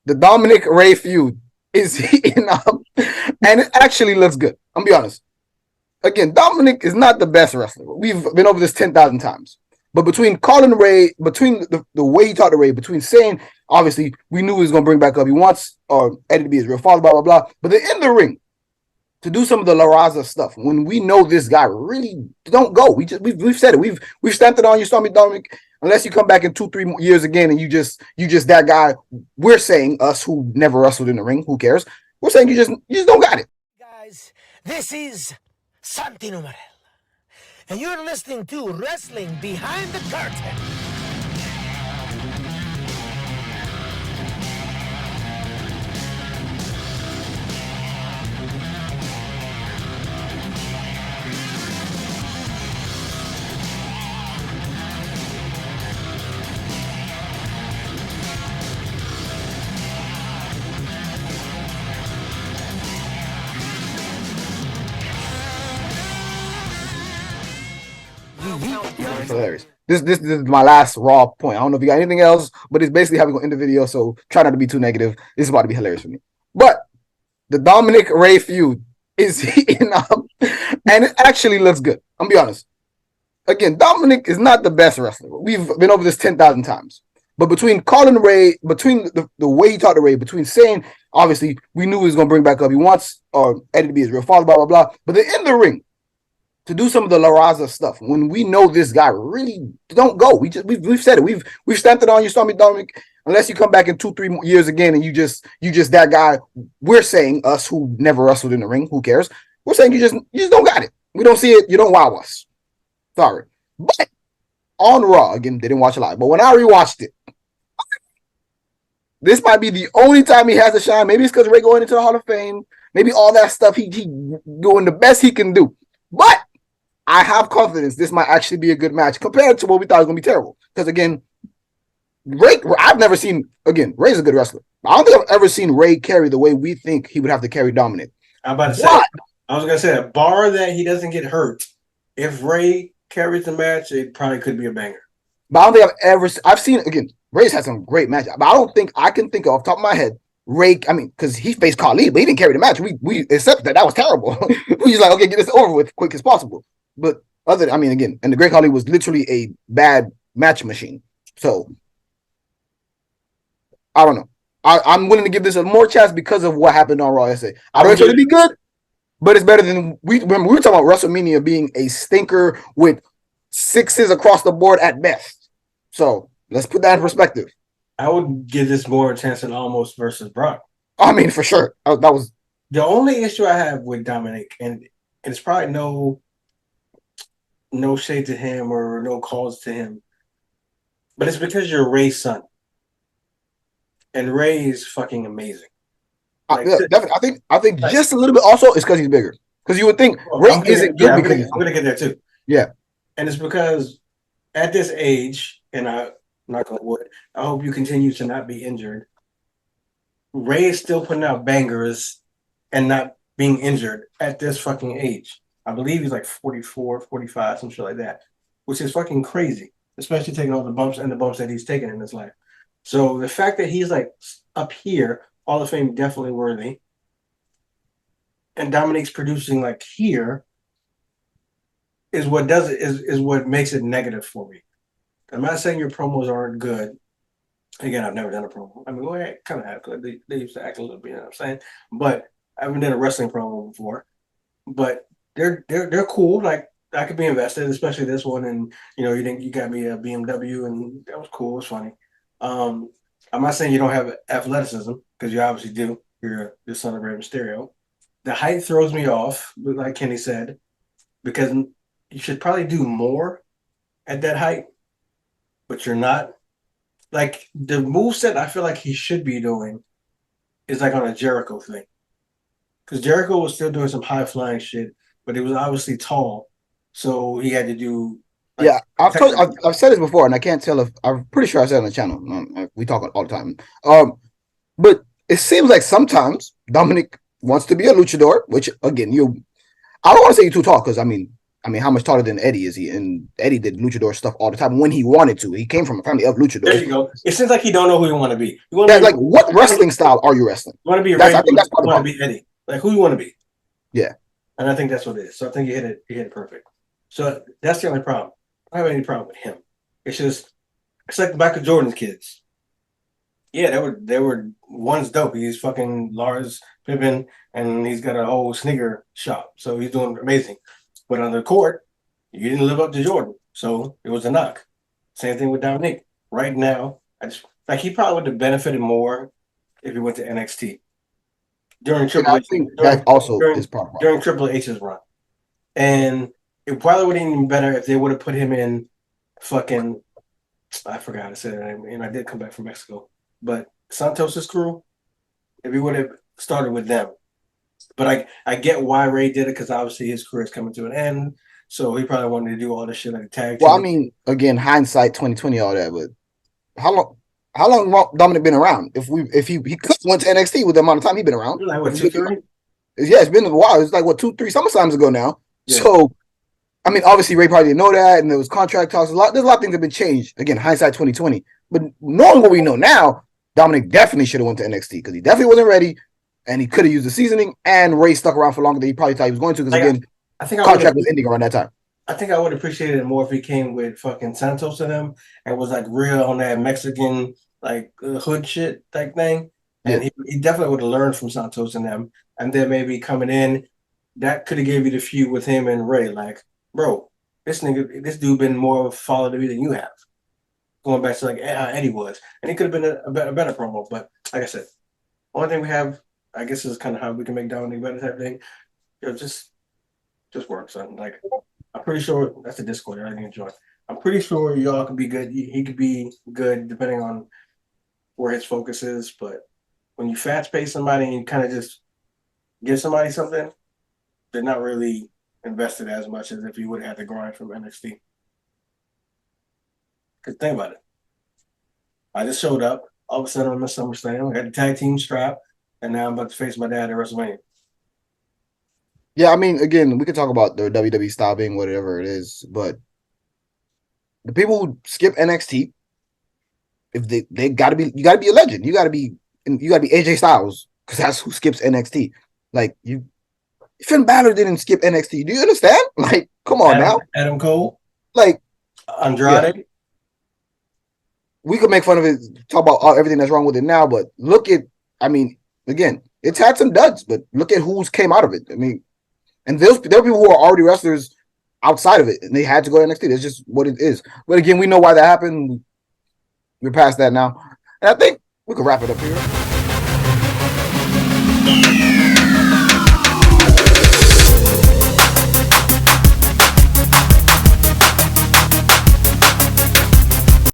the Dominik Ray feud is heating up, and it actually looks good. I'm gonna be honest. Again, Dominik is not the best wrestler. We've been over this 10,000 times. But between calling Ray, between the way he talked to Ray, between saying, obviously, we knew he was going to bring back up. He wants Eddie to be his real father, blah, blah, blah. But then in the ring, to do some of the La Raza stuff, when we know this guy really don't go. We've said it. We've stamped it on you, Stormy Dominik. Unless you come back in 2-3 years again and you just that guy. We're saying, us who never wrestled in the ring, who cares? We're saying you just don't got it. Guys, this is Santino Morel, and you're listening to Wrestling Behind the Curtain. It's hilarious. This is my last raw point. I don't know if you got anything else, but it's basically how we're gonna end the video. So try not to be too negative. This is about to be hilarious for me. But the Dominik Ray feud is heating up, and it actually looks good. I'm gonna be honest. Again, Dominik is not the best wrestler. We've been over this 10,000 times. But between calling Ray, between the way he talked to Ray, between saying, obviously, we knew he was going to bring back up. He wants Eddie to be his real father, blah, blah, blah. But then in the ring, to do some of the La Raza stuff, when we know this guy really don't go. We've said it. We've stamped it on you, Stormy Dominik. Unless you come back in 2-3 years again and you just that guy. We're saying, us who never wrestled in the ring, who cares? We're saying you just don't got it. We don't see it. You don't wow us. Sorry. But on Raw, again, didn't watch it live, but when I rewatched it, this might be the only time he has a shine. Maybe it's because Ray going into the Hall of Fame. Maybe all that stuff he doing the best he can do. But I have confidence this might actually be a good match compared to what we thought was going to be terrible. Because again, Ray, I've never seen, again, Ray's a good wrestler. I don't think I've ever seen Ray carry the way we think he would have to carry Dominik. I'm about to say, I was going to say, bar that he doesn't get hurt, if Ray carries the match, it probably could be a banger. But I don't think I've seen, again, Ray's had some great matches, but I don't think I can think of off the top of my head, Ray, I mean, because he faced Khali, but he didn't carry the match. We accept that was terrible. We just like, okay, get this over with quick as possible. But again, and the Great Khali was literally a bad match machine. So, I don't know. I'm willing to give this a more chance because of what happened on Raw yesterday. I don't expect it to be good, but it's better than we were talking about WrestleMania being a stinker with 6s across the board at best. So let's put that in perspective. I would give this more a chance than Almost versus Brock. I mean, for sure. That was the only issue I have with Dominik, and it's probably no shade to him or no calls to him, but it's because you're Ray's son, and Ray is fucking amazing. Definitely. I think just a little bit. Also, it's because he's bigger. Because you would think Ray isn't good. I'm gonna get there too. Yeah, and it's because at this age, and I'm not gonna wood. I hope you continue to not be injured. Ray is still putting out bangers and not being injured at this fucking age. I believe he's like 44, 45, some shit like that, which is fucking crazy, especially taking all the bumps that he's taken in his life. So the fact that he's like up here, Hall of Fame definitely worthy, and Dominik's producing like here is what does it is what makes it negative for me. I'm not saying your promos aren't good. Again, I've never done a promo. I mean, well, I kind of have. They used to act a little bit, you know what I'm saying? But I haven't done a wrestling promo before. But they're cool. Like, I could be invested, especially this one. And, you got me a BMW, and that was cool. It was funny. I'm not saying you don't have athleticism, because you obviously do. You're the son of Rey Mysterio. The height throws me off, like Kenny said, because you should probably do more at that height, but you're not. Like, the moveset I feel like he should be doing is like on a Jericho thing. Because Jericho was still doing some high-flying shit, but it was obviously tall. So he had to do... Like, yeah, I've said this before, and I can't tell if... I'm pretty sure I said it on the channel. We talk all the time. But it seems like sometimes Dominik wants to be a luchador, which, again, I don't want to say you're too tall, because, I mean, I mean, how much taller than Eddie is he? And Eddie did luchador stuff all the time when he wanted to. He came from a family of luchadors. There you go. It seems like he don't know who you want to be. You want Yeah, to be like what wrestling style are you wrestling? You want to be That's Ray. I think that's part You of the want to problem. be Eddie. Like who you want to be. Yeah. And I think that's what it is. So I think you hit it. You hit it perfect. So that's the only problem. I don't have any problem with him. It's just it's like the Michael Jordan's kids. Yeah, they were one's dope. He's fucking Lars Pippen, and he's got a whole sneaker shop. So he's doing amazing. But on the court, you didn't live up to Jordan, so it was a knock. Same thing with Dominik. Right now, I just like he probably would have benefited more if he went to NXT during Yeah, Triple I H think that also is during part of the problem. during Triple H's run, and it probably would have been better if they would have put him in fucking I forgot how to say that name, and I did come back from Mexico. But Santos's crew, if he would have started with them. But I get why Ray did it because obviously his career is coming to an end. So he probably wanted to do all this shit like a tag team. Well, I mean, again, hindsight 2020, all that, but how long Dominik been around? If he could went to NXT with the amount of time he been around. Like what, 2-3? Yeah, it's been a while. It's like what 2-3 SummerSlams ago now. Yeah. So I mean, obviously Ray probably didn't know that, and there was contract talks. There's a lot of things that have been changed. Again, hindsight 2020. But knowing what we know now, Dominik definitely should have went to NXT because he definitely wasn't ready, and he could have used the seasoning. And Ray stuck around for longer than he probably thought he was going to because again, I think contract was ending around that time. I think I would appreciate it more if he came with fucking Santos to them and was like real on that Mexican like hood shit type thing. And he definitely would have learned from Santos and them. And then maybe coming in, that could have gave you the feud with him and Ray. Like, bro, this dude been more of a follower to me than you have. Going back to like how Eddie was. And it could have been a better promo. But like I said, only thing we have, I guess, is kind of how we can make Dominik better type thing. Just work, son. Like, I'm pretty sure that's the Discord I didn't enjoy. I'm pretty sure y'all could be good. He could be good depending on where his focus is. But when you fast pace somebody and you kind of just give somebody something, they're not really invested as much as if you would have had to grind from NXT. Because think about it. I just showed up. All of a sudden I'm in SummerSlam. I got the tag team strap. And now I'm about to face my dad at WrestleMania. Yeah, I mean, again, we could talk about the WWE style being whatever it is, but the people who skip NXT, if they gotta be, you gotta be a legend. You gotta be AJ Styles because that's who skips NXT. Like Finn Balor didn't skip NXT. Do you understand? Like, come on now. Adam Cole, like Andrade. Yeah. We could make fun of it, talk about everything that's wrong with it now, but look at, I mean, again, it's had some duds, but look at who's came out of it. I mean. And there are people who are already wrestlers outside of it, and they had to go to NXT. That's just what it is. But again, we know why that happened. We're past that now. And I think we could wrap it up here.